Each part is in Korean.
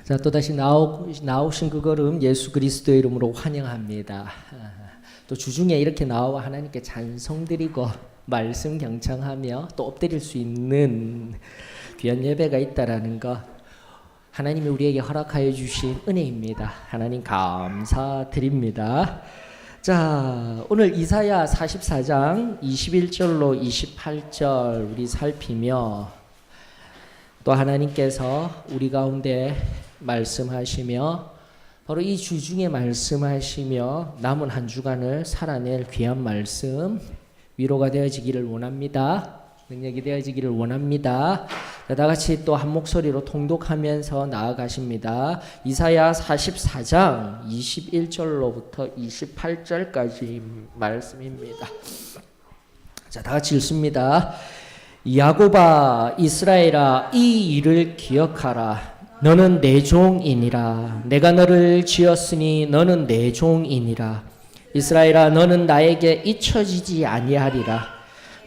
자, 또다시 나오신 그 걸음 예수 그리스도의 이름으로 환영합니다. 또 주중에 이렇게 나와 하나님께 찬송드리고 말씀 경청하며 또 엎드릴 수 있는 귀한 예배가 있다라는 것, 하나님이 우리에게 허락하여 주신 은혜입니다. 하나님 감사드립니다. 자, 오늘 이사야 44장 21절로 28절 우리 살피며 또 하나님께서 우리 가운데 말씀하시며 바로 이 주중에 말씀하시며 남은 한 주간을 살아낼 귀한 말씀, 위로가 되어지기를 원합니다. 능력이 되어지기를 원합니다. 자, 다 같이 또 한 목소리로 통독하면서 나아가십니다. 이사야 44장 21절로부터 28절까지 말씀입니다. 자, 다 같이 읽습니다. 야곱아, 이스라엘아, 이 일을 기억하라. 너는 내 종이니라. 내가 너를 지었으니 너는 내 종이니라. 이스라엘아, 너는 나에게 잊혀지지 아니하리라.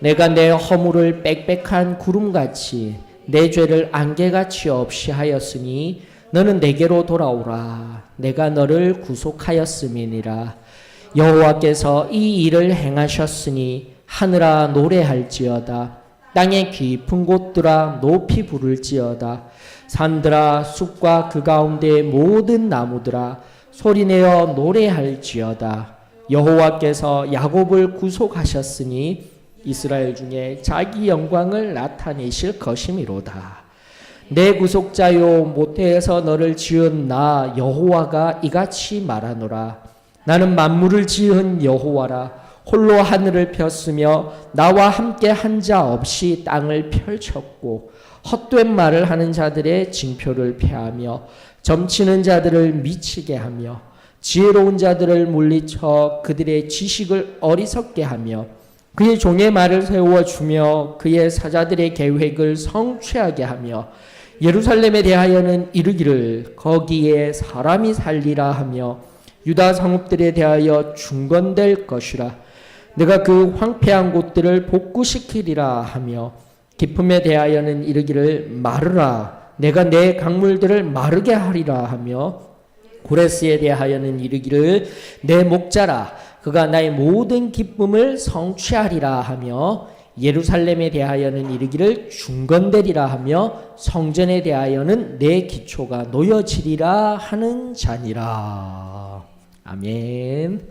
내가 내 허물을 빽빽한 구름같이 내 죄를 안개같이 없이 하였으니 너는 내게로 돌아오라. 내가 너를 구속하였음이니라. 여호와께서 이 일을 행하셨으니 하늘아 노래할지어다. 땅의 깊은 곳들아 높이 부를지어다. 산들아 숲과 그 가운데 모든 나무들아 소리내어 노래할지어다. 여호와께서 야곱을 구속하셨으니 이스라엘 중에 자기 영광을 나타내실 것이미로다. 내 구속자요, 모태에서 너를 지은 나 여호와가 이같이 말하노라. 나는 만물을 지은 여호와라. 홀로 하늘을 폈으며 나와 함께 한 자 없이 땅을 펼쳤고 헛된 말을 하는 자들의 징표를 폐하며 점치는 자들을 미치게 하며 지혜로운 자들을 물리쳐 그들의 지식을 어리석게 하며 그의 종의 말을 세워주며 그의 사자들의 계획을 성취하게 하며 예루살렘에 대하여는 이르기를 거기에 사람이 살리라 하며 유다 성읍들에 대하여 중건될 것이라. 내가 그 황폐한 곳들을 복구시키리라 하며 깊음에 대하여는 이르기를 마르라. 내가 내 강물들을 마르게 하리라 하며 고레스에 대하여는 이르기를 내 목자라. 그가 나의 모든 기쁨을 성취하리라 하며 예루살렘에 대하여는 이르기를 중건되리라 하며 성전에 대하여는 내 기초가 놓여지리라 하는 자니라. 아멘.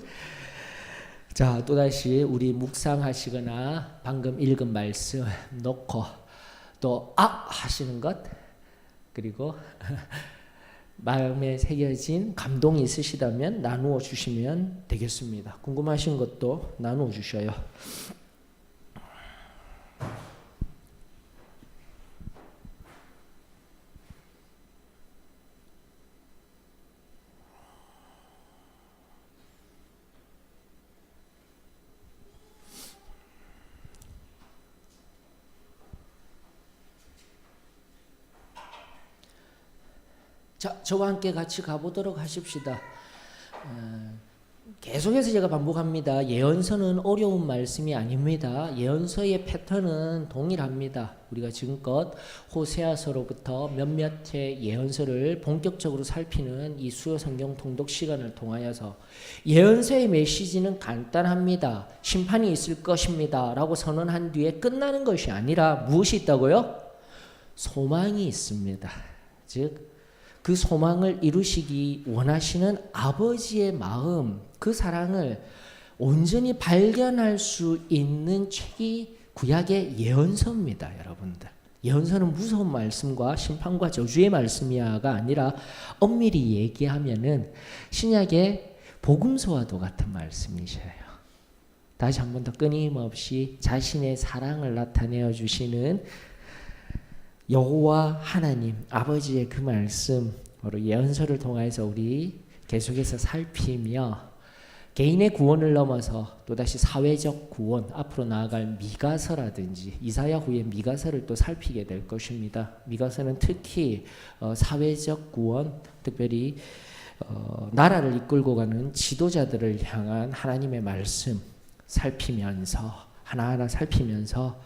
자, 또다시 우리 묵상하시거나 방금 읽은 말씀 놓고 또 하시는 것, 그리고 마음에 새겨진 감동이 있으시다면 나누어 주시면 되겠습니다. 궁금하신 것도 나누어 주셔요. 자, 저와 함께 같이 가보도록 하십시다. 계속해서 제가 반복합니다. 예언서는 어려운 말씀이 아닙니다. 예언서의 패턴은 동일합니다. 우리가 지금껏 호세아서로부터 몇몇의 예언서를 본격적으로 살피는 이 수요 성경 통독 시간을 통하여서 예언서의 메시지는 간단합니다. 심판이 있을 것입니다 라고 선언한 뒤에 끝나는 것이 아니라 무엇이 있다고요? 소망이 있습니다. 즉 그 소망을 이루시기 원하시는 아버지의 마음, 그 사랑을 온전히 발견할 수 있는 책이 구약의 예언서입니다. 여러분들, 예언서는 무서운 말씀과 심판과 저주의 말씀이야가 아니라 엄밀히 얘기하면은 신약의 복음서와도 같은 말씀이셔요. 다시 한 번 더 끊임없이 자신의 사랑을 나타내어 주시는 여호와 하나님 아버지의 그 말씀, 바로 예언서를 통해서 우리 계속해서 살피며 개인의 구원을 넘어서 또다시 사회적 구원, 앞으로 나아갈 미가서라든지 이사야 후에 미가서를 또 살피게 될 것입니다. 미가서는 특히 사회적 구원, 특별히 나라를 이끌고 가는 지도자들을 향한 하나님의 말씀 살피면서 하나하나 살피면서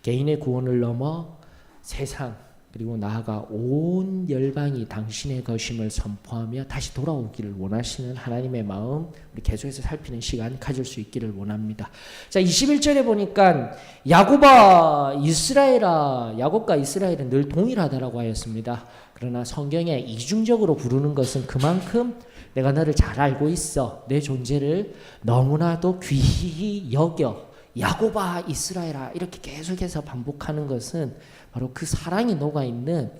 개인의 구원을 넘어 세상, 그리고 나아가 온 열방이 당신의 것임을 선포하며 다시 돌아오기를 원하시는 하나님의 마음, 우리 계속해서 살피는 시간 가질 수 있기를 원합니다. 자, 21절에 보니까 야곱아 이스라엘아, 야곱과 이스라엘은 늘 동일하다라고 하였습니다. 그러나 성경에 이중적으로 부르는 것은 그만큼 내가 너를 잘 알고 있어, 내 존재를 너무나도 귀히 여겨, 야곱아 이스라엘아, 이렇게 계속해서 반복하는 것은 바로 그 사랑이 녹아있는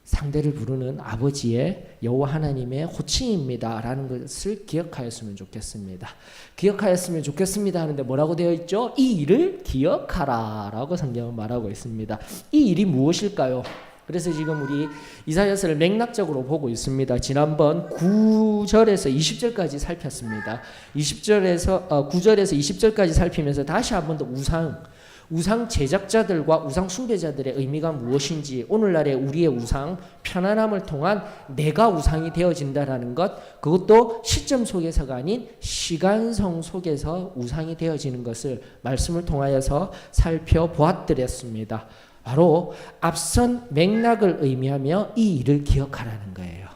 상대를 부르는 아버지의 여호와 하나님의 호칭입니다 라는 것을 기억하였으면 좋겠습니다. 기억하였으면 좋겠습니다 하는데 뭐라고 되어 있죠? 이 일을 기억하라 라고 성경은 말하고 있습니다. 이 일이 무엇일까요? 그래서 지금 우리 이사야서를 맥락적으로 보고 있습니다. 지난번 9절에서 20절까지 살폈습니다. 9절에서 20절까지 살피면서 다시 한 번 더 우상 제작자들과 우상 숭배자들의 의미가 무엇인지, 오늘날의 우리의 우상, 편안함을 통한 내가 우상이 되어진다라는 것, 그것도 시점 속에서가 아닌 시간성 속에서 우상이 되어지는 것을 말씀을 통하여서 살펴보았더랬습니다. 바로 앞선 맥락을 의미하며 이 일을 기억하라는 거예요.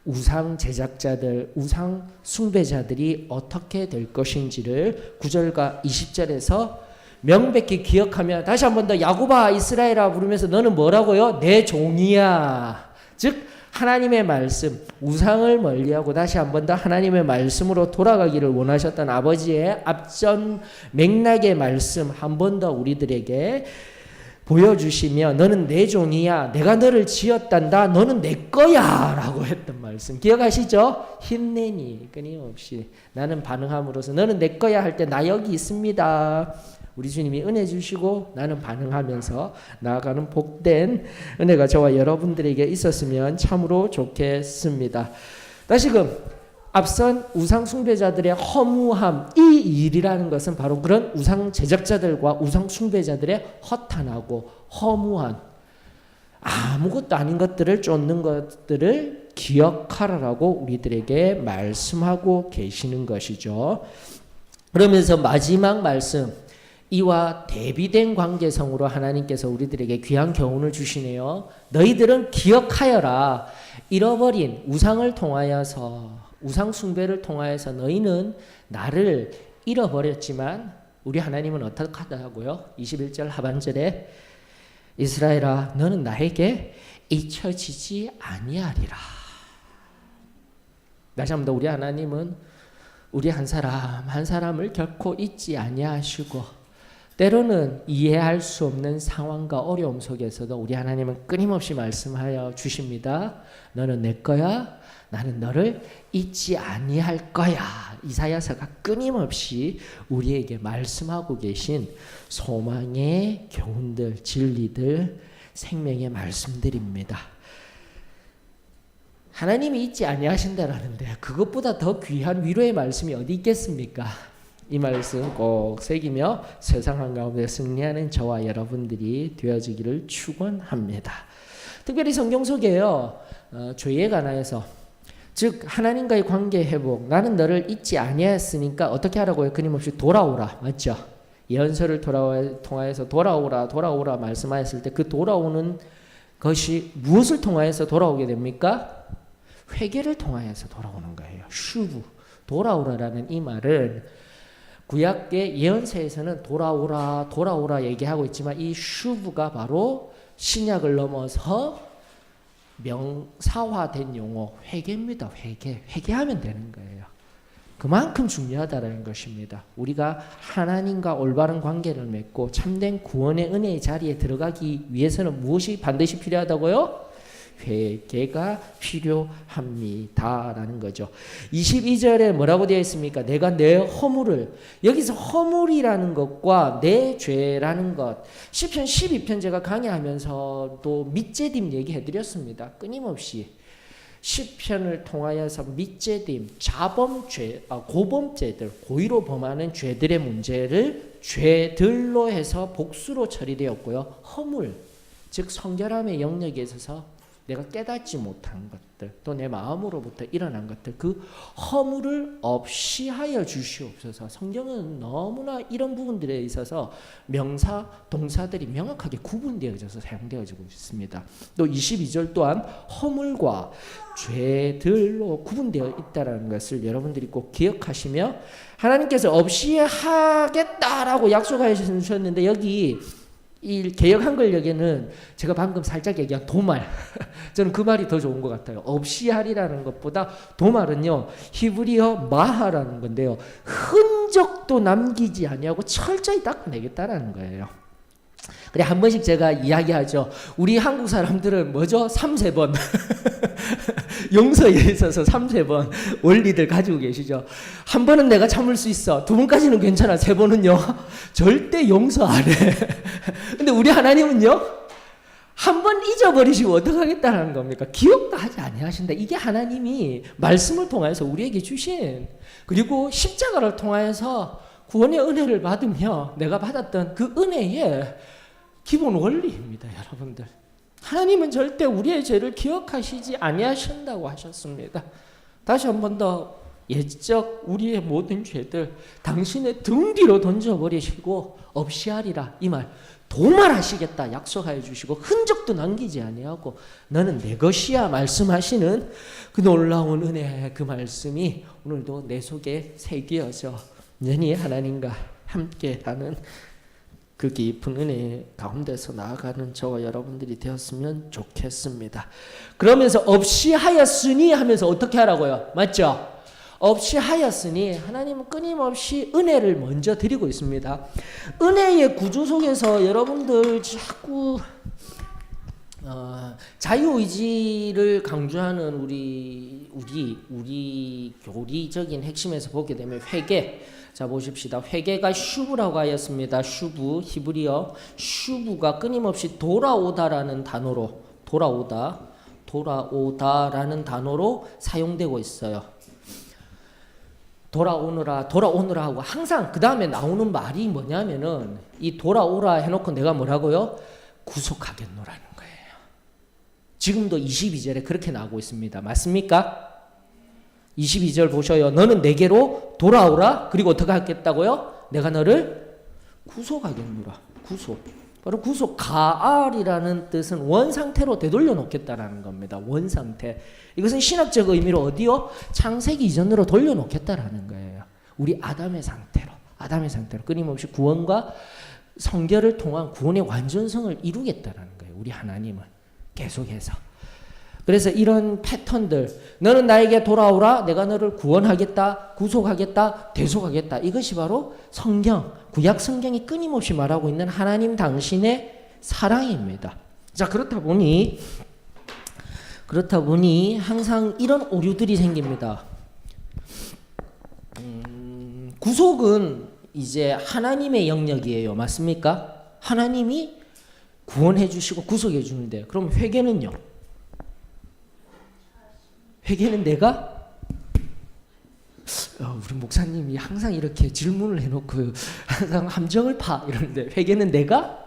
우상 제작자들, 우상 숭배자들이 어떻게 될 것인지를 9절과 20절에서 명백히 기억하며, 다시 한 번 더 야곱아 이스라엘아 부르면서 너는 뭐라고요? 내 종이야. 즉 하나님의 말씀, 우상을 멀리하고 다시 한 번 더 하나님의 말씀으로 돌아가기를 원하셨던 아버지의 앞전 맥락의 말씀 한 번 더 우리들에게 보여주시며, 너는 내 종이야, 내가 너를 지었단다, 너는 내 거야 라고 했던 말씀 기억하시죠? 힘내니 끊임없이 나는 반응함으로써 너는 내 거야 할 때 나 여기 있습니다. 우리 주님이 은혜 주시고 나는 반응하면서 나아가는 복된 은혜가 저와 여러분들에게 있었으면 참으로 좋겠습니다. 다시금 앞선 우상 숭배자들의 허무함, 이 일이라는 것은 바로 그런 우상 제작자들과 우상 숭배자들의 허탄하고 허무한 아무것도 아닌 것들을 쫓는 것들을 기억하라라고 우리들에게 말씀하고 계시는 것이죠. 그러면서 마지막 말씀, 이와 대비된 관계성으로 하나님께서 우리들에게 귀한 교훈을 주시네요. 너희들은 기억하여라. 잃어버린 우상을 통하여서, 우상 숭배를 통하여서 너희는 나를 잃어버렸지만 우리 하나님은 어떻게 하더라고요? 21절 하반절에 이스라엘아 너는 나에게 잊혀지지 아니하리라. 다시 한번 더, 우리 하나님은 우리 한 사람 한 사람을 결코 잊지 아니하시고, 때로는 이해할 수 없는 상황과 어려움 속에서도 우리 하나님은 끊임없이 말씀하여 주십니다. 너는 내 거야, 나는 너를 잊지 아니할 거야. 이사야서가 끊임없이 우리에게 말씀하고 계신 소망의 교훈들, 진리들, 생명의 말씀들입니다. 하나님이 잊지 아니하신다라는데 그것보다 더 귀한 위로의 말씀이 어디 있겠습니까? 이 말씀 꼭 새기며 세상 한가운데 승리하는 저와 여러분들이 되어지기를 축원합니다. 특별히 성경 속에요, 죄에 관하여서, 즉 하나님과의 관계 회복, 나는 너를 잊지 아니하였으니까 어떻게 하라고요? 끊임없이 돌아오라, 맞죠? 예언서를 통하여서 돌아오라 말씀하였을 때 그 돌아오는 것이 무엇을 통하여서 돌아오게 됩니까? 회개를 통하여서 돌아오는 거예요. 슈브, 돌아오라라는 이 말은 구약의 예언서에서는 돌아오라 얘기하고 있지만, 이 슈브가 바로 신약을 넘어서 명사화된 용어, 회개입니다. 회개하면 되는 거예요. 그만큼 중요하다는 것입니다. 우리가 하나님과 올바른 관계를 맺고 참된 구원의 은혜의 자리에 들어가기 위해서는 무엇이 반드시 필요하다고요? 회개가 필요합니다라는 거죠. 22절에 뭐라고 되어 있습니까? 내가 내 허물을, 여기서 허물이라는 것과 내 죄라는 것, 시편 12편 제가 강의하면서도 밑제딤 얘기해드렸습니다. 끊임없이 시편을 통하여서 밑제딤, 자범죄, 고범죄들, 고의로 범하는 죄들의 문제를 죄들로 해서 복수로 처리되었고요. 허물, 즉 성결함의 영역에 있어서 내가 깨닫지 못한 것들, 또 내 마음으로부터 일어난 것들, 그 허물을 없이 하여 주시옵소서. 성경은 너무나 이런 부분들에 있어서 명사, 동사들이 명확하게 구분되어져서 사용되어지고 있습니다. 또 22절 또한 허물과 죄들로 구분되어 있다는 것을 여러분들이 꼭 기억하시며, 하나님께서 없이 하겠다라고 약속하셨는데, 여기 이 개역 한글역에는 제가 방금 살짝 얘기한 도말, 저는 그 말이 더 좋은 것 같아요. 없이 하리라는 것보다 도말은요, 히브리어 마하라는 건데요, 흔적도 남기지 아니하고 철저히 닦아내겠다라는 거예요. 그래, 한 번씩 제가 이야기하죠. 우리 한국 사람들은 뭐죠? 3-3번 용서에 있어서 3-3번 원리들 가지고 계시죠. 한 번은 내가 참을 수 있어, 2번까지는 괜찮아, 3번은요 절대 용서 안 해. 근데 우리 하나님은요, 한 번 잊어버리시고 어떻게 하겠다는 겁니까? 기억도 하지 아니하신다. 이게 하나님이 말씀을 통해서 우리에게 주신, 그리고 십자가를 통해서 구원의 은혜를 받으며 내가 받았던 그 은혜의 기본 원리입니다. 여러분들, 하나님은 절대 우리의 죄를 기억하시지 아니하신다고 하셨습니다. 다시 한 번 더, 옛적 우리의 모든 죄들 당신의 등 뒤로 던져버리시고 없이 하리라, 이 말 도말하시겠다 약속하여 주시고, 흔적도 남기지 아니하고 너는 내 것이야 말씀하시는 그 놀라운 은혜의 그 말씀이 오늘도 내 속에 새겨져 연히 하나님과 함께하는 그 깊은 은혜 가운데서 나아가는 저와 여러분들이 되었으면 좋겠습니다. 그러면서 없이 하였으니 하면서 어떻게 하라고요? 맞죠? 없이 하였으니, 하나님은 끊임없이 은혜를 먼저 드리고 있습니다. 은혜의 구조 속에서 여러분들 자꾸 자유의지를 강조하는 우리 교리적인 핵심에서 보게 되면 회개, 자 보십시다. 회개가 슈브라고 하였습니다. 슈브, 히브리어 슈브가 끊임없이 돌아오다라는 단어로, 돌아오다라는 단어로 사용되고 있어요. 돌아오느라 하고 항상 그 다음에 나오는 말이 뭐냐면은, 이 돌아오라 해놓고 내가 뭐라고요? 구속하겠노라는 거예요. 지금도 22절에 그렇게 나오고 있습니다. 맞습니까? 22절 보셔요. 너는 내게로 돌아오라. 그리고 어떻게 하겠다고요? 내가 너를 구속하겠노라. 구속. 바로 구속, 가알이라는 뜻은 원상태로 되돌려 놓겠다라는 겁니다. 원상태. 이것은 신학적 의미로 어디요? 창세기 이전으로 돌려놓겠다라는 거예요. 우리 아담의 상태로 끊임없이 구원과 성결을 통한 구원의 완전성을 이루겠다라는 거예요. 우리 하나님은 계속해서. 그래서 이런 패턴들, 너는 나에게 돌아오라, 내가 너를 구원하겠다, 구속하겠다, 대속하겠다, 이것이 바로 성경, 구약 성경이 끊임없이 말하고 있는 하나님 당신의 사랑입니다. 자, 그렇다 보니 항상 이런 오류들이 생깁니다. 구속은 이제 하나님의 영역이에요. 맞습니까? 하나님이 구원해 주시고 구속해 주는데, 그럼 회개는요? 회개는 내가? 우리 목사님이 항상 이렇게 질문을 해놓고 항상 함정을 파 이러는데, 회개는 내가?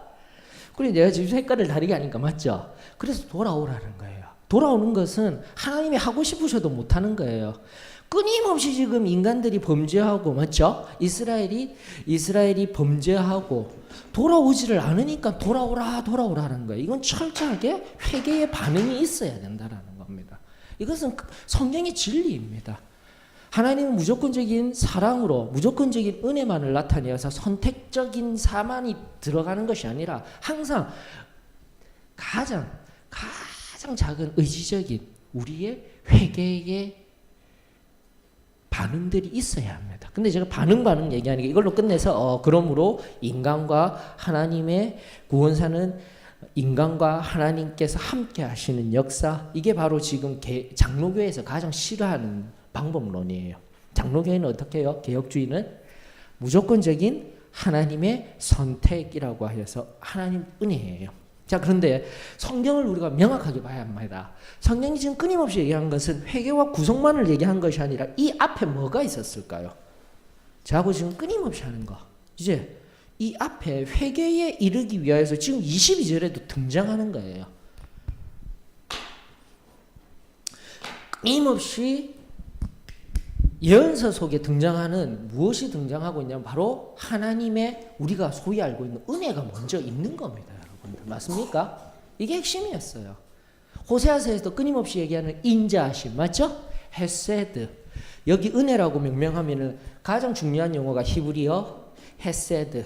그래, 내가 지금 색깔을 다르게 하니까 맞죠? 그래서 돌아오라는 거예요. 돌아오는 것은 하나님이 하고 싶으셔도 못하는 거예요. 끊임없이 지금 인간들이 범죄하고, 맞죠? 이스라엘이 범죄하고 돌아오지를 않으니까 돌아오라는 거예요. 이건 철저하게 회개의 반응이 있어야 된다라는 겁니다. 이것은 성경의 진리입니다. 하나님은 무조건적인 사랑으로 무조건적인 은혜만을 나타내어서 선택적인 사만이 들어가는 것이 아니라 항상 가장 작은 의지적인 우리의 회개의 반응들이 있어야 합니다. 근데 제가 반응 얘기하니까 이걸로 끝내서 그러므로 인간과 하나님의 구원사는 인간과 하나님께서 함께 하시는 역사, 이게 바로 지금 장로교회에서 가장 싫어하는 방법론이에요. 장로교회는 어떻게 해요? 개혁주의는 무조건적인 하나님의 선택이라고 하여서 하나님 은혜예요. 자, 그런데 성경을 우리가 명확하게 봐야 합니다. 성경이 지금 끊임없이 얘기한 것은 회개와 구속만을 얘기한 것이 아니라 이 앞에 뭐가 있었을까요? 저하고 지금 끊임없이 하는 거, 이제 이 앞에 회개에 이르기 위하여서 지금 22절에도 등장하는 거예요. 끊임없이 예언서 속에 등장하는 무엇이 등장하고 있냐면 바로 하나님의 우리가 소위 알고 있는 은혜가 먼저 있는 겁니다. 여러분들 맞습니까? 이게 핵심이었어요. 호세아서에서도 끊임없이 얘기하는 인자하심 맞죠? 헤세드. 여기 은혜라고 명명하면은 가장 중요한 용어가 히브리어 헤세드.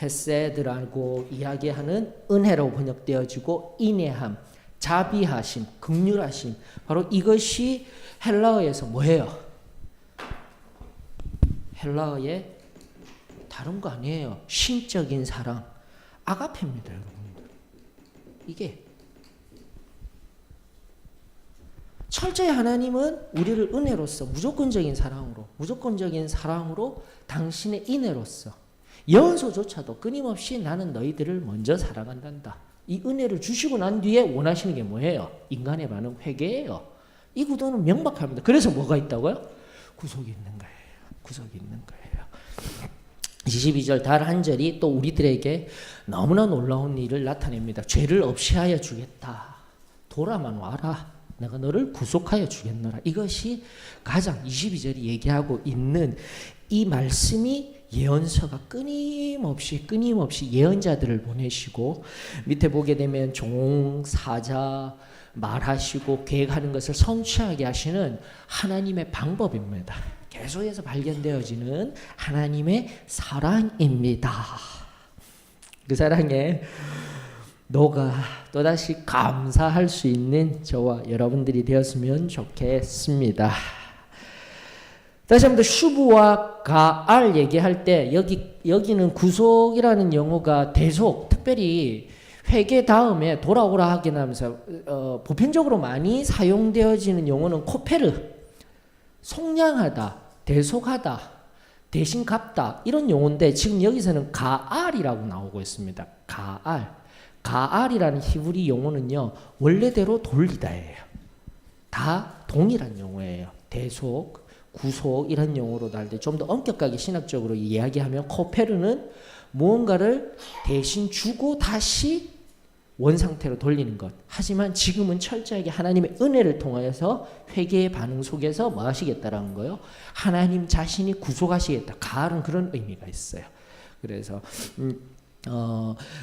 헤세드라고 이야기하는 은혜로 번역되어지고 인애함, 자비하심, 긍휼하심. 바로 이것이 헬라어에서 뭐예요? 헬라어의 다른 거 아니에요. 신적인 사랑, 아가페입니다, 여러분들. 이게 철저히 하나님은 우리를 은혜로서 무조건적인 사랑으로 당신의 인애로서 예언서조차도 끊임없이 나는 너희들을 먼저 사랑한단다. 이 은혜를 주시고 난 뒤에 원하시는 게 뭐예요? 인간의 반응 회개예요. 이 구도는 명백합니다. 그래서 뭐가 있다고요? 구속이 있는 거예요. 구속이 있는 거예요. 22절 달 한 절이 또 우리들에게 너무나 놀라운 일을 나타냅니다. 죄를 없이 하여 주겠다. 돌아만 와라. 내가 너를 구속하여 주겠노라. 이것이 가장 22절이 얘기하고 있는 이 말씀이 예언서가 끊임없이 예언자들을 보내시고 밑에 보게 되면 종, 사자, 말하시고 계획하는 것을 성취하게 하시는 하나님의 방법입니다. 계속해서 발견되어지는 하나님의 사랑입니다. 그 사랑에 너가 또다시 감사할 수 있는 저와 여러분들이 되었으면 좋겠습니다. 다시 한번 슈브와 가알 얘기할 때 여기는 구속이라는 용어가 대속, 특별히 회개 다음에 돌아오라 하긴 하면서 보편적으로 많이 사용되어지는 용어는 코페르, 속량하다, 대속하다, 대신 갚다 이런 용어인데 지금 여기서는 가알이라고 나오고 있습니다. 가알이라는 히브리 용어는요 원래대로 돌리다예요. 다 동일한 용어예요. 대속, 구속 이런 용어로 날 때 좀 더 엄격하게 신학적으로 이야기하면 코페르는 무언가를 대신 주고 다시 원상태로 돌리는 것. 하지만 지금은 철저하게 하나님의 은혜를 통하여서 회개의 반응 속에서 뭐 하시겠다라는 거예요? 하나님 자신이 구속하시겠다. 가을은 그런 의미가 있어요. 그래서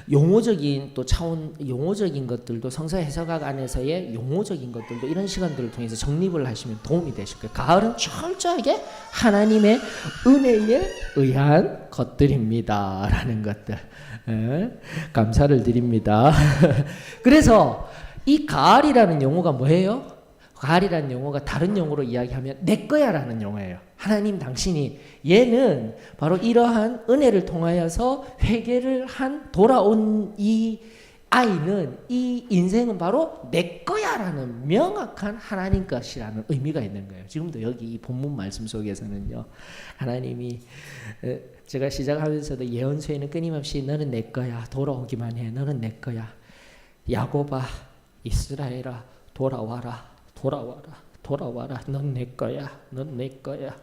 용어적인 또 차원 용어적인 것들도 성서 해석학 안에서의 용어적인 것들도 이런 시간들을 통해서 정립을 하시면 도움이 되실 거예요. 가을은 철저하게 하나님의 은혜에 의한 것들입니다라는 것들. 감사를 드립니다. 그래서 이 가을이라는 용어가 뭐예요? 가을이라는 용어가 다른 용어로 이야기하면 내 거야라는 용어예요. 하나님 당신이 얘는 바로 이러한 은혜를 통하여서 회개를 한 돌아온 이 아이는 이 인생은 바로 내 거야라는 명확한 하나님 것이라는 의미가 있는 거예요. 지금도 여기 이 본문 말씀 속에서는요. 하나님이 제가 시작하면서도 예언서에는 끊임없이 너는 내 거야. 돌아오기만 해. 너는 내 거야. 야곱아 이스라엘아 돌아와라. 넌 내 거야. 넌 내 거야.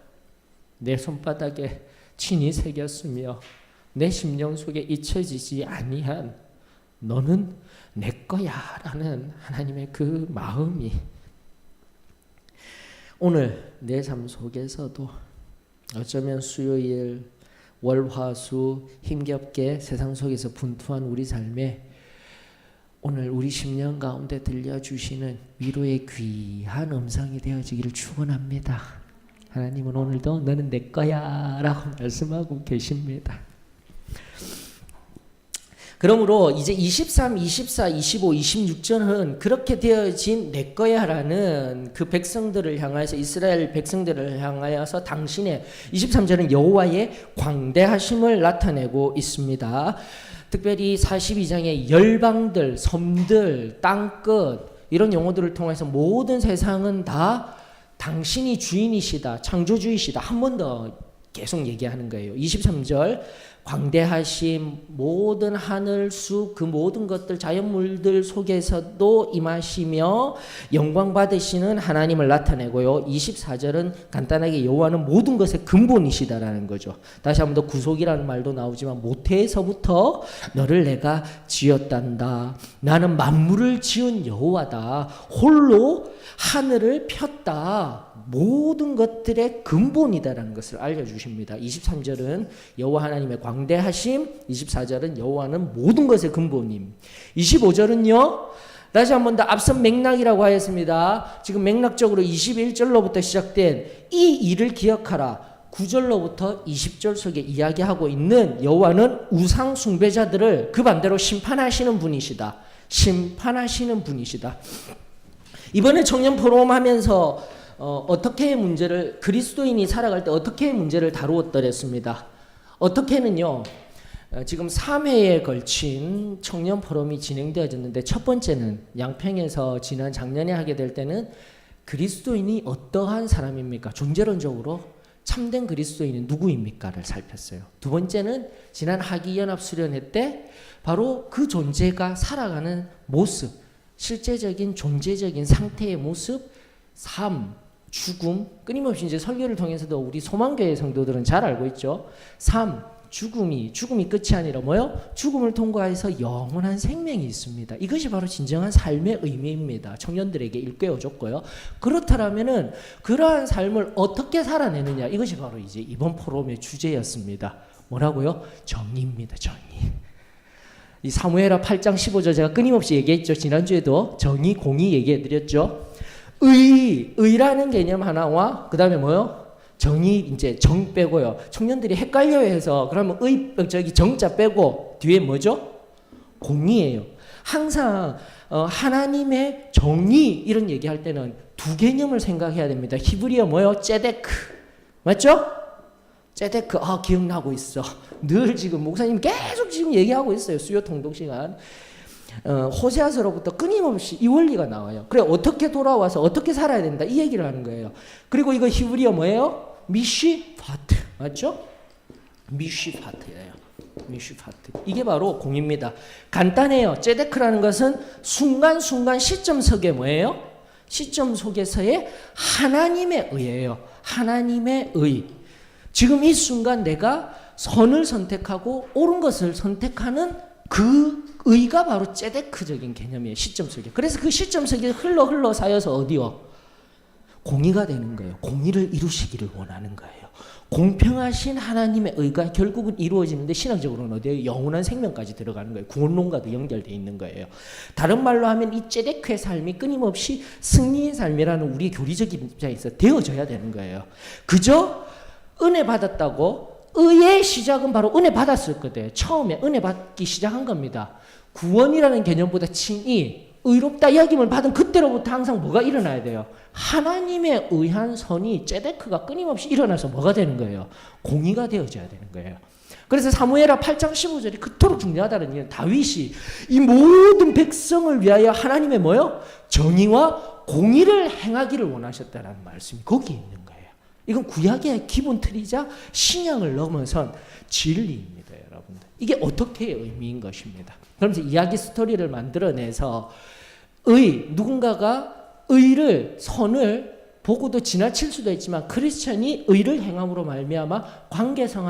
내 손바닥에 친히 새겼으며 내 심령 속에 잊혀지지 아니한 너는 내 거야라는 하나님의 그 마음이 오늘 내 삶 속에서도 어쩌면 수요일 월화수 힘겹게 세상 속에서 분투한 우리 삶에 오늘 우리 심령 가운데 들려주시는 위로의 귀한 음성이 되어지기를 축원합니다. 하나님은 오늘도 너는 내 거야 라고 말씀하고 계십니다. 그러므로 이제 23, 24, 25, 26절은 그렇게 되어진 내 거야라는 그 백성들을 향하여서 이스라엘 백성들을 향하여서 당신의 23절은 여호와의 광대하심을 나타내고 있습니다. 특별히 42장의 열방들, 섬들, 땅끝 이런 용어들을 통해서 모든 세상은 다 당신이 주인이시다, 창조주이시다 한 번 더 계속 얘기하는 거예요. 23절 광대하심 모든 하늘 숲 그 모든 것들 자연물들 속에서도 임하시며 영광 받으시는 하나님을 나타내고요. 24절은 간단하게 여호와는 모든 것의 근본이시다라는 거죠. 다시 한번 더 구속이라는 말도 나오지만 모태에서부터 너를 내가 지었단다. 나는 만물을 지은 여호와다. 홀로 하늘을 폈다. 모든 것들의 근본이다라는 것을 알려주십니다. 23절은 여호와 하나님의 광대하심, 24절은 여호와는 모든 것의 근본임. 25절은요. 다시 한 번 더 앞선 맥락이라고 하였습니다. 지금 맥락적으로 21절로부터 시작된 이 일을 기억하라. 9절로부터 20절 속에 이야기하고 있는 여호와는 우상 숭배자들을 그 반대로 심판하시는 분이시다. 심판하시는 분이시다. 이번에 청년 포럼 하면서 어떻게 문제를 그리스도인이 살아갈 때 어떻게 문제를 다루었더랬습니다. 어떻게는요. 지금 3회에 걸친 청년 포럼이 진행되어졌는데 첫 번째는 양평에서 지난 작년에 하게 될 때는 그리스도인이 어떠한 사람입니까? 존재론적으로 참된 그리스도인은 누구입니까를 살폈어요. 두 번째는 지난 하기연합 수련회 때 바로 그 존재가 살아가는 모습, 실제적인 존재적인 상태의 모습, 삶, 죽음, 끊임없이 이제 설교를 통해서도 우리 소망교회 성도들은 잘 알고 있죠. 삶, 죽음이 끝이 아니라 뭐요? 죽음을 통과해서 영원한 생명이 있습니다. 이것이 바로 진정한 삶의 의미입니다. 청년들에게 일깨워줬고요. 그렇다면은 그러한 삶을 어떻게 살아내느냐, 이것이 바로 이제 이번 포럼의 주제였습니다. 뭐라고요? 정의입니다. 정의. 이 사무엘하 8장 15절 제가 끊임없이 얘기했죠. 지난주에도 정의, 공의 얘기해드렸죠. 의라는 개념 하나와 그 다음에 뭐요? 정의, 이제 정 빼고요. 청년들이 헷갈려 해서 그러면 정자 빼고 뒤에 뭐죠? 공의예요. 항상 하나님의 정의 이런 얘기할 때는 두 개념을 생각해야 됩니다. 히브리어 뭐요? ጼ데크. 맞죠? ጼ데크. 기억나고 있어. 늘 지금 목사님 계속 지금 얘기하고 있어요. 수요 통독 시간. 호세아서로부터 끊임없이 이 원리가 나와요. 그래 어떻게 돌아와서 어떻게 살아야 된다 이 얘기를 하는 거예요. 그리고 이거 히브리어 뭐예요? 미쉬파트. 맞죠? 미쉬파트예요. 미쉬파트. 이게 바로 공입니다. 간단해요. ጼ데크라는 것은 순간순간 시점 속에 뭐예요? 시점 속에서의 하나님의 의예요. 하나님의 의. 지금 이 순간 내가 선을 선택하고 옳은 것을 선택하는 그 의가 바로 ጼ데크적인 개념이에요. 시점 속에. 그래서 그 시점 속에 흘러 쌓여서 어디요? 공의가 되는 거예요. 공의를 이루시기를 원하는 거예요. 공평하신 하나님의 의가 결국은 이루어지는데 신학적으로는 어디에 영원한 생명까지 들어가는 거예요. 구원론과도 연결되어 있는 거예요. 다른 말로 하면 이 ጼ데크의 삶이 끊임없이 승리의 삶이라는 우리 교리적인 입장에서 되어져야 되는 거예요. 그저 은혜 받았다고 의의 시작은 바로 은혜 받았을 거예요. 처음에 은혜 받기 시작한 겁니다. 구원이라는 개념보다 친히 의롭다 여김을 받은 그때로부터 항상 뭐가 일어나야 돼요? 하나님의 의한 선이 ጼ데크가 끊임없이 일어나서 뭐가 되는 거예요? 공의가 되어져야 되는 거예요. 그래서 사무엘하 8장 15절이 그토록 중요하다는 이유는 다윗이 이 모든 백성을 위하여 하나님의 뭐요? 정의와 공의를 행하기를 원하셨다는 말씀이 거기에 있는 거예요. 이건 구약의 기본 틀이자 신약을 넘어선 진리입니다, 여러분들. 이게 어떻게 의미인 것입니다. 그러면서 이야기 스토리를 만들어내서 누군가가 의를, 선을 보고도 지나칠 수도 있지만 크리스천이 의를 행함으로 말미암아 관계성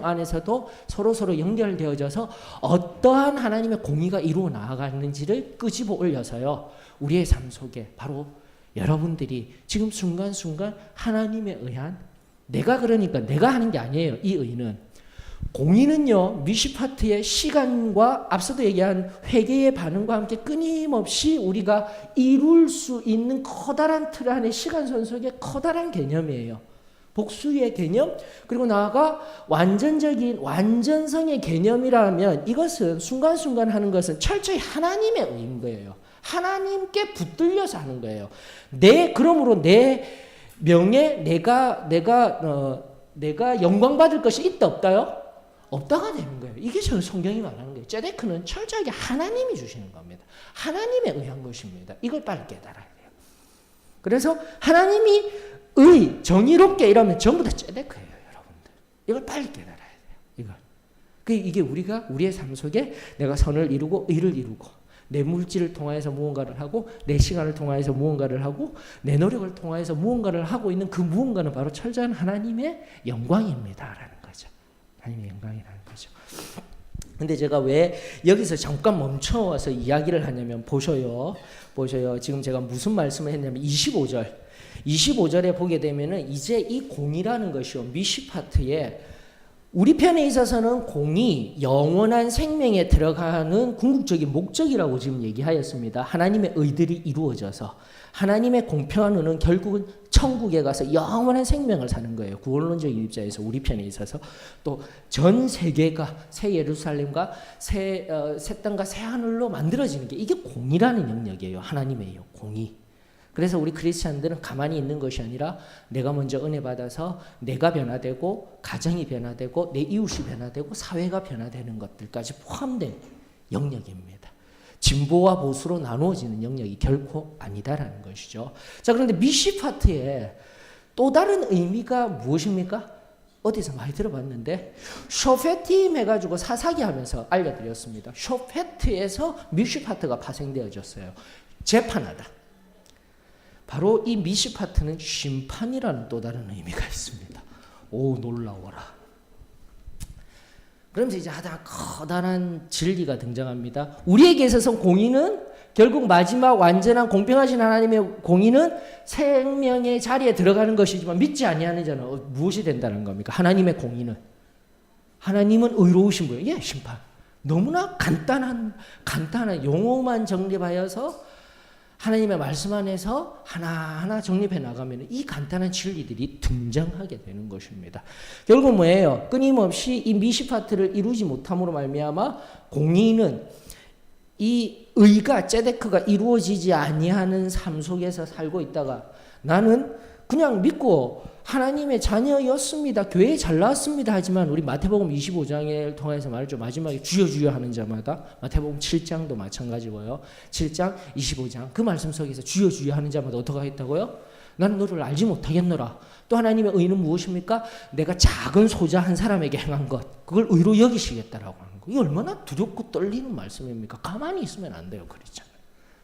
안에서도 서로 연결되어져서 어떠한 하나님의 공의가 이루어 나아가는지를 끄집어 올려서요. 우리의 삶 속에 바로 여러분들이 지금 순간순간 하나님에 의한 그러니까 내가 하는 게 아니에요. 이 의는. 공의는요. 미시파트의 시간과 앞서도 얘기한 회개의 반응과 함께 끊임없이 우리가 이룰 수 있는 커다란 틀 안에 시간선 속의 커다란 개념이에요. 복수의 개념, 그리고 나아가 완전성의 개념이라면 이것은 순간순간 하는 것은 철저히 하나님의 의인 거예요. 하나님께 붙들려서 하는 거예요. 그러므로 내 명예, 내가 영광 받을 것이 있다 없다요? 없다가 되는 거예요. 이게 성경이 말하는 거예요. ጼ데크는 철저하게 하나님이 주시는 겁니다. 하나님에 의한 것입니다. 이걸 빨리 깨달아야 돼요. 그래서 하나님이 정의롭게 이러면 전부 다 ጼ데크예요, 여러분들. 이걸 빨리 깨달아야 돼요. 이게 우리의 삶 속에 내가 선을 이루고 의를 이루고 내 물질을 통하여서 무언가를 하고 내 시간을 통하여서 무언가를 하고 내 노력을 통하여서 무언가를 하고 있는 그 무언가는 바로 철저한 하나님의 영광입니다라는 거죠. 하나님의 영광이라는 거죠. 근데 제가 왜 여기서 잠깐 멈춰와서 이야기를 하냐면 보셔요. 지금 제가 무슨 말씀을 했냐면 25절에 보게 되면은 이제 이 공이라는 것이요. 미시파트에 우리 편에 있어서는 공이 영원한 생명에 들어가는 궁극적인 목적이라고 지금 얘기하였습니다. 하나님의 의들이 이루어져서 하나님의 공평한 의는 결국은 천국에 가서 영원한 생명을 사는 거예요. 구원론적인 입장에서 우리 편에 있어서 또 전 세계가 새 예루살렘과 새 땅과 새 하늘로 만들어지는 게 이게 공이라는 영역이에요. 하나님의 공이. 그래서 우리 크리스찬들은 가만히 있는 것이 아니라 내가 먼저 은혜 받아서 내가 변화되고 가정이 변화되고 내 이웃이 변화되고 사회가 변화되는 것들까지 포함된 영역입니다. 진보와 보수로 나누어지는 영역이 결코 아니다라는 것이죠. 자, 그런데 미시파트의 또 다른 의미가 무엇입니까? 어디서 많이 들어봤는데 쇼페팀 해가지고 사사기 하면서 알려드렸습니다. 쇼페트에서 미시파트가 파생되어졌어요. 재판하다. 바로 이 미시파트는 심판이라는 또 다른 의미가 있습니다. 오, 놀라워라. 그러면서 이제 하다 커다란 진리가 등장합니다. 우리에게 있어서 공의는 결국 마지막 완전한 공평하신 하나님의 공의는 생명의 자리에 들어가는 것이지만 믿지 아니하는 자는 무엇이 된다는 겁니까? 하나님의 공의는. 하나님은 의로우신 분이에요. 예, 심판. 너무나 간단한 용어만 정립하여서 하나님의 말씀 안에서 하나하나 정립해 나가면 이 간단한 진리들이 등장하게 되는 것입니다. 결국 뭐예요? 끊임없이 이 미시파트를 이루지 못함으로 말미암아 공의는 이 의가 ጼ데크가 이루어지지 아니하는 삶 속에서 살고 있다가 나는 그냥 믿고 하나님의 자녀였습니다. 교회에 잘 나왔습니다. 하지만 우리 마태복음 25장을 통해서 말했죠. 마지막에 주여 주여 하는 자마다 마태복음 7장도 마찬가지고요. 7장, 25장 그 말씀 속에서 주여 주여 하는 자마다 어떻게 하겠다고요? 나는 너를 알지 못하겠노라. 또 하나님의 의는 무엇입니까? 내가 작은 소자 한 사람에게 행한 것 그걸 의로 여기시겠다라고 하는 거. 이게 얼마나 두렵고 떨리는 말씀입니까? 가만히 있으면 안 돼요.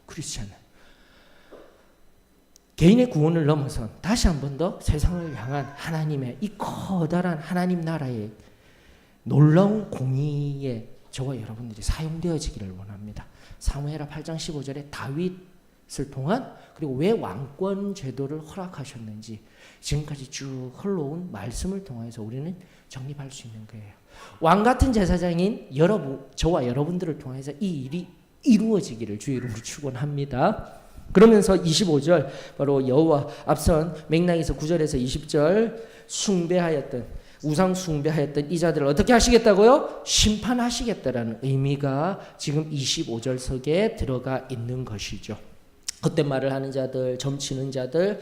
크리스찬은. 개인의 구원을 넘어선 다시 한 번 더 세상을 향한 하나님의 이 커다란 하나님 나라의 놀라운 공의에 저와 여러분들이 사용되어지기를 원합니다. 사무엘하 8장 15절에 다윗을 통한 그리고 왜 왕권 제도를 허락하셨는지 지금까지 쭉 흘러온 말씀을 통해서 우리는 정립할 수 있는 거예요. 왕 같은 제사장인 저와 여러분들을 통해서 이 일이 이루어지기를 주의 이름으로 축원합니다. 그러면서 25절 바로 여호와 앞선 맥락에서 9절에서 20절 우상 숭배하였던 이 자들을 어떻게 하시겠다고요? 심판하시겠다라는 의미가 지금 25절 속에 들어가 있는 것이죠. 헛된 말을 하는 자들, 점치는 자들,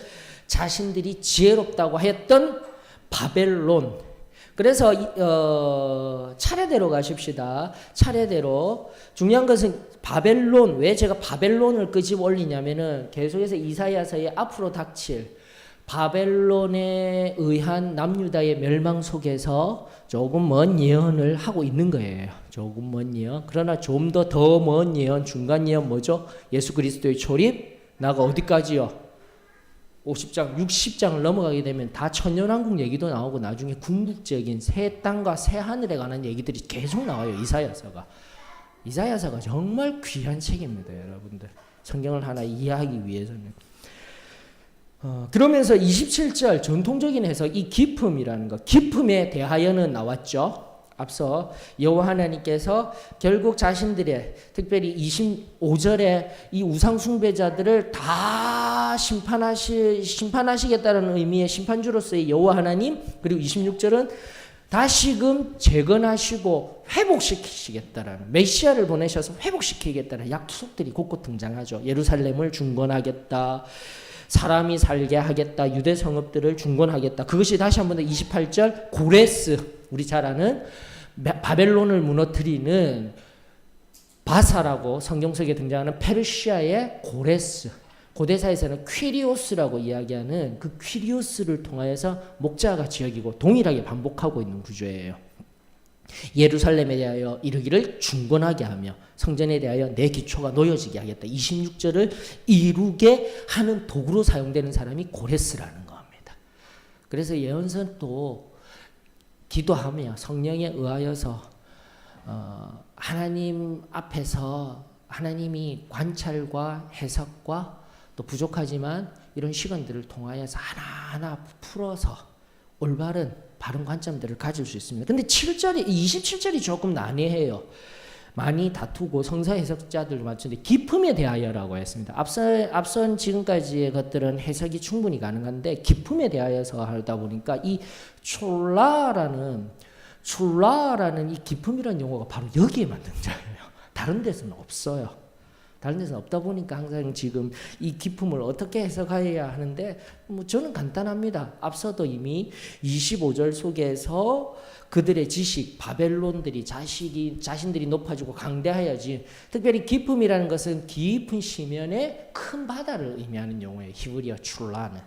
자신들이 지혜롭다고 했던 바벨론. 그래서 차례대로 가십시다. 차례대로. 중요한 것은 바벨론. 왜 제가 바벨론을 끄집어 올리냐면은 계속해서 이사야서의 앞으로 닥칠 바벨론에 의한 남유다의 멸망 속에서 조금 먼 예언을 하고 있는 거예요. 조금 먼 예언. 그러나 좀 더 먼 예언, 중간 예언 뭐죠? 예수 그리스도의 초림. 나가 어디까지요? 50장, 60장을 넘어가게 되면 다 천년왕국 얘기도 나오고 나중에 궁극적인 새 땅과 새 하늘에 관한 얘기들이 계속 나와요. 이사야서가 정말 귀한 책입니다. 여러분들. 성경을 하나 이해하기 위해서는. 그러면서 27절 전통적인 해석 이 기품이라는 것. 기품에 대하여는 나왔죠. 앞서 여호와 하나님께서 결국 자신들의 특별히 25절에 이 우상 숭배자들을 다 심판하시겠다는 의미의 심판주로서의 여호와 하나님, 그리고 26절은 다시금 재건하시고 회복시키시겠다라는 메시아를 보내셔서 회복시키겠다는 약속들이 곳곳 등장하죠. 예루살렘을 중건하겠다. 사람이 살게 하겠다. 유대 성읍들을 중건하겠다. 그것이 다시 한 번 더 28절 고레스, 우리 잘 아는 바벨론을 무너뜨리는 바사라고 성경 속에 등장하는 페르시아의 고레스, 고대사에서는 퀴리오스라고 이야기하는 그 퀴리오스를 통하여서 목자같이 여기고 동일하게 반복하고 있는 구조예요. 예루살렘에 대하여 이르기를 중건하게 하며 성전에 대하여 내 기초가 놓여지게 하겠다. 26절을 이루게 하는 도구로 사용되는 사람이 고레스라는 겁니다. 그래서 예언서는 또 기도하며 성령에 의하여서 하나님 앞에서 하나님이 관찰과 해석과 또 부족하지만 이런 시간들을 통하여서 하나하나 풀어서 올바른 바른 관점들을 가질 수 있습니다. 근데 27절이 조금 난해해요. 많이 다투고 성서 해석자들도 많은데 기품에 대하여라고 했습니다. 앞선 지금까지의 것들은 해석이 충분히 가능한데 기품에 대하여서 하다 보니까 이 촐라라는 이 기품이라는 용어가 바로 여기에만 등장해요. 다른 데서는 없어요. 다른 데서는 없다 보니까 항상 지금 이 기품을 어떻게 해석해야 하는데 저는 간단합니다. 앞서도 이미 25절 속에서 그들의 지식, 바벨론들이 자신들이 높아지고 강대하여지, 특별히 기품이라는 것은 깊은 시면의 큰 바다를 의미하는 용어예요. 히브리어 출라는.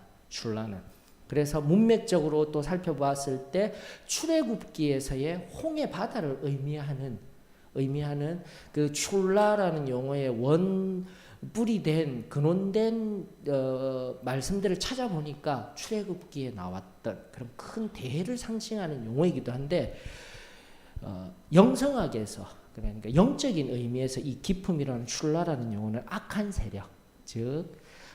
그래서 문맥적으로 또 살펴봤을 때 출애굽기에서의 홍해 바다를 의미하는 그 출라라는 용어의 근원된 말씀들을 찾아보니까 출애굽기에 나왔던 그런 큰 대해를 상징하는 용어이기도 한데 영성학에서 그러니까 영적인 의미에서 이 기품이라는 출라라는 용어는 악한 세력, 즉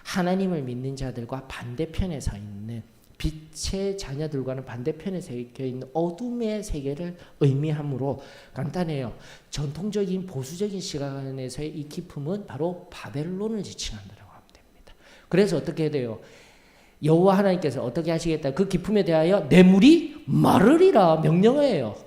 하나님을 믿는 자들과 반대편에 서 있는 빛의 자녀들과는 반대편에 서 있는 어둠의 세계를 의미하므로 간단해요. 전통적인 보수적인 시간에서의 이 기품은 바로 바벨론을 지칭한다고 하면 됩니다. 그래서 어떻게 돼요? 여호와 하나님께서 어떻게 하시겠다? 그 기품에 대하여 내 물이 마르리라 명령해요.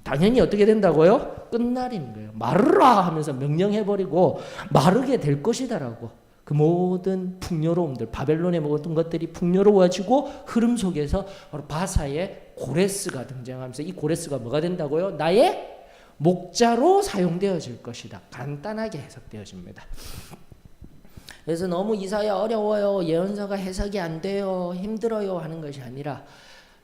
당연히 어떻게 된다고요? 끝날인 거예요. 마르라 하면서 명령해버리고 마르게 될 것이다라고. 그 모든 풍요로움들, 바벨론의 모든 것들이 풍요로워지고 흐름 속에서 바로 바사의 고레스가 등장하면서 이 고레스가 뭐가 된다고요? 나의 목자로 사용되어질 것이다. 간단하게 해석되어집니다. 그래서 너무 이사야 어려워요, 예언서가 해석이 안 돼요, 힘들어요 하는 것이 아니라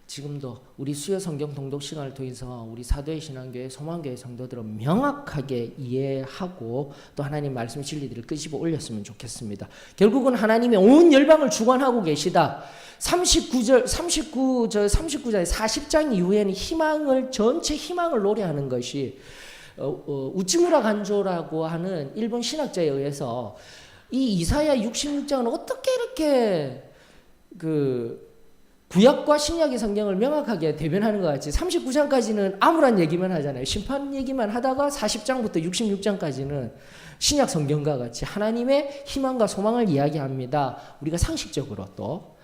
지금도 우리 수요 성경 통독 시간을 통해서 우리 사도의 신앙교회, 소망교회 성도들은 명확하게 이해하고 또 하나님 말씀 진리들을 끄집어 올렸으면 좋겠습니다. 결국은 하나님이 온 열방을 주관하고 계시다. 39절 40장 이후에는 전체 희망을 노래하는 것이 우찌무라 간조라고 하는 일본 신학자에 의해서 이 이사야 66장은 어떻게 이렇게 구약과 신약의 성경을 명확하게 대변하는 것 같이 39장까지는 아무런 얘기만 하잖아요. 심판 얘기만 하다가 40장부터 66장까지는 신약 성경과 같이 하나님의 희망과 소망을 이야기합니다. 우리가 상식적으로 또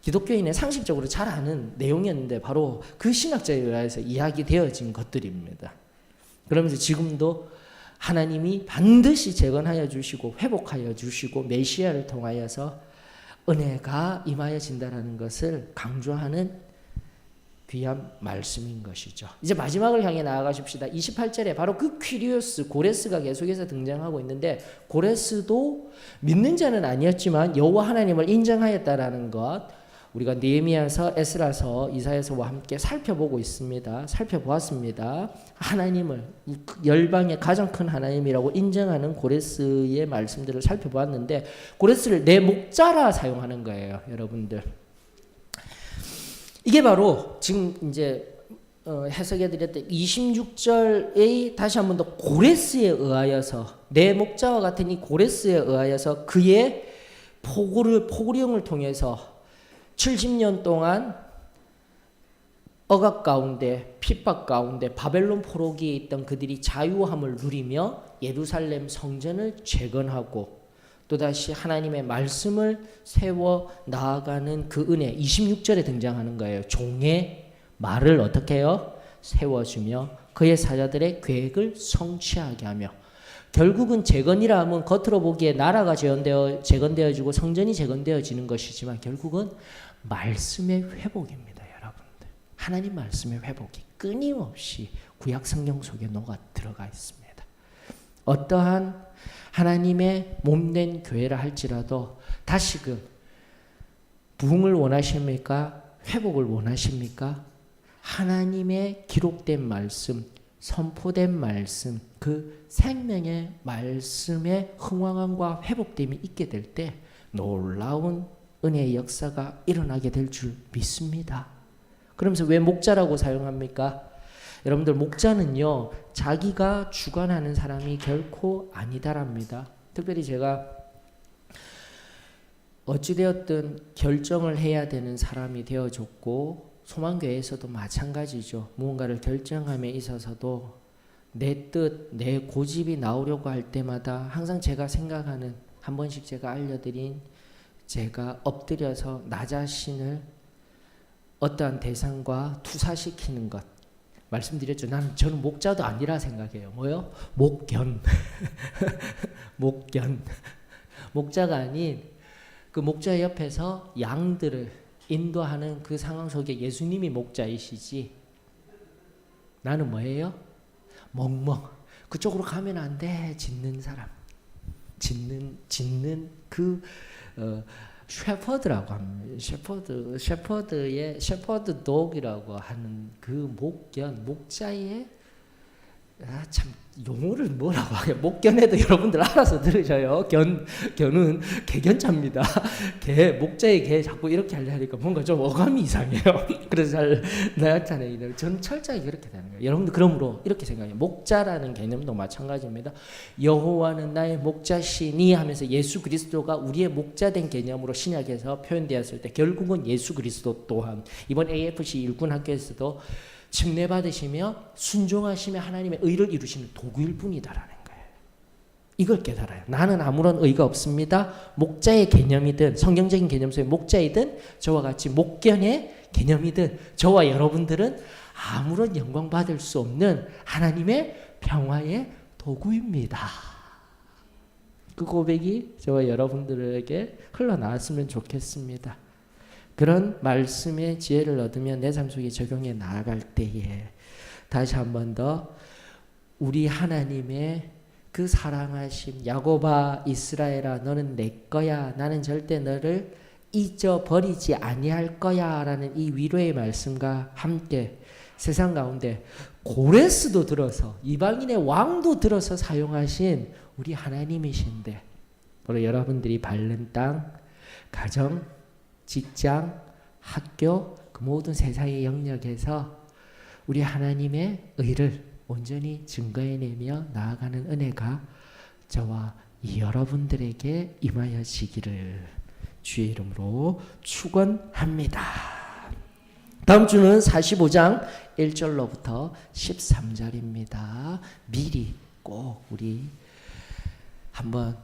기독교인의 상식적으로 잘 아는 내용이었는데 바로 그 신학자에 의해서 이야기되어진 것들입니다. 그러면서 지금도 하나님이 반드시 재건하여 주시고 회복하여 주시고 메시아를 통하여서 은혜가 임하여진다라는 것을 강조하는 귀한 말씀인 것이죠. 이제 마지막을 향해 나아가십시다. 28절에 바로 그 퀴리오스, 고레스가 계속해서 등장하고 있는데 고레스도 믿는 자는 아니었지만 여호와 하나님을 인정하였다라는 것, 우리가 느헤미야서, 에스라서, 이사야서와 함께 살펴보았습니다. 하나님을 열방의 가장 큰 하나님이라고 인정하는 고레스의 말씀들을 살펴보았는데 고레스를 내 목자라 사용하는 거예요, 여러분들. 이게 바로 지금 이제 해석해 드렸던 26절의 다시 한 번 더 고레스에 의하여서, 내 목자와 같은 이 고레스에 의하여서 그의 포고령을 통해서 70년 동안 억압 가운데, 핍박 가운데, 바벨론 포로기에 있던 그들이 자유함을 누리며 예루살렘 성전을 재건하고 또다시 하나님의 말씀을 세워 나아가는 그 은혜, 26절에 등장하는 거예요. 종의 말을 어떻게 해요? 세워주며 그의 사자들의 계획을 성취하게 하며. 결국은 재건이라 하면 겉으로 보기에 나라가 재건되어지고 성전이 재건되어지는 것이지만 결국은 말씀의 회복입니다, 여러분들. 하나님 말씀의 회복이 끊임없이 구약 성경 속에 녹아 들어가 있습니다. 어떠한 하나님의 몸된 교회라 할지라도 다시금 부흥을 원하십니까? 회복을 원하십니까? 하나님의 기록된 말씀, 선포된 말씀, 그 생명의 말씀의 흥왕함과 회복됨이 있게 될 때 놀라운 은혜의 역사가 일어나게 될 줄 믿습니다. 그러면서 왜 목자라고 사용합니까? 여러분들 목자는요 자기가 주관하는 사람이 결코 아니다랍니다. 특별히 제가 어찌되었든 결정을 해야 되는 사람이 되어줬고 소망교회에서도 마찬가지죠. 무언가를 결정함에 있어서도 내 뜻, 내 고집이 나오려고 할 때마다 항상 제가 생각하는 한 번씩 제가 알려드린 제가 엎드려서 나 자신을 어떠한 대상과 투사시키는 것 말씀드렸죠. 저는 목자도 아니라 생각해요. 뭐요? 목견. 목견. 목자가 아닌 그 목자 옆에서 양들을 인도하는 그 상황 속에 예수님이 목자이시지 나는 뭐예요? 멍멍. 그쪽으로 가면 안 돼. 짖는 사람. 짖는 그 셰퍼드라고 합니다. 셰퍼드의 셰퍼드 독이라고 하는 그 목견, 목자의 참 용어를 뭐라고 하냐. 목견에도 여러분들 알아서 들으셔요. 견은 개견자입니다. 목자의 개 자꾸 이렇게 하려니까 뭔가 좀 어감이 이상해요. 그래서 잘 나왔잖아요. 저는 철저하게 그렇게 되는 거예요. 여러분들 그러므로 이렇게 생각해요. 목자라는 개념도 마찬가지입니다. 여호와는 나의 목자시니 하면서 예수 그리스도가 우리의 목자된 개념으로 신약에서 표현되었을 때 결국은 예수 그리스도 또한 이번 AFC 일꾼학교에서도 침례받으시며 순종하시며 하나님의 의를 이루시는 도구일 뿐이다라는 거예요. 이걸 깨달아요. 나는 아무런 의가 없습니다. 목자의 개념이든 성경적인 개념 속의 목자이든 저와 같이 목견의 개념이든 저와 여러분들은 아무런 영광 받을 수 없는 하나님의 평화의 도구입니다. 그 고백이 저와 여러분들에게 흘러나왔으면 좋겠습니다. 그런 말씀의 지혜를 얻으면 내 삶 속에 적용해 나아갈 때에 다시 한 번 더 우리 하나님의 그 사랑하심 야곱아 이스라엘아 너는 내 거야 나는 절대 너를 잊어버리지 아니할 거야 라는 이 위로의 말씀과 함께 세상 가운데 고레스도 들어서 이방인의 왕도 들어서 사용하신 우리 하나님이신데 바로 여러분들이 밟는 땅 가정 직장, 학교, 그 모든 세상의 영역에서 우리 하나님의 의를 온전히 증거해내며 나아가는 은혜가 저와 여러분들에게 임하여지기를 주의 이름으로 축원합니다. 다음 주는 45장 1절로부터 13절입니다. 미리 꼭 우리 한번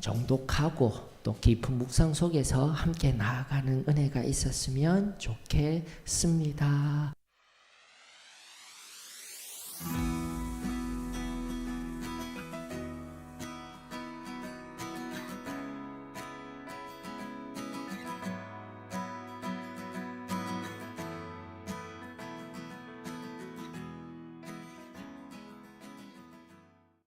정독하고 또 깊은 묵상 속에서 함께 나아가는 은혜가 있었으면 좋겠습니다.